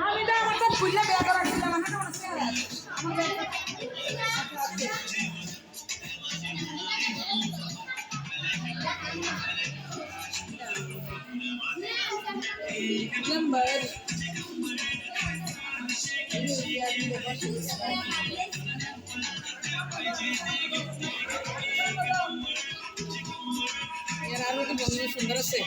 আমি তো আমার তো খুললে বেয়া করা ছিল না তো মনে আছে नंबर यार आलू की बनने सुंदर से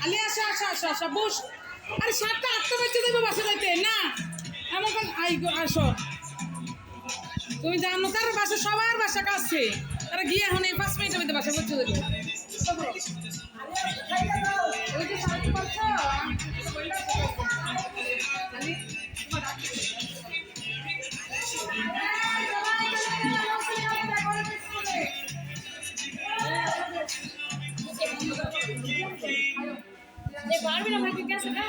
আলে আসা আসা আসা আসা বস আরে 7টা 8টা বাজে দেবে বাসা যাইতে না এমন আই আসো তুমি জানো তার বাসা সবার বাসা কাছে তারা গিয়ে এখন এই 5 মিনিটের মধ্যে বাসা পৌঁছে দেবে ওই যে সাথে করছো बार भी ना भाई कैसे ना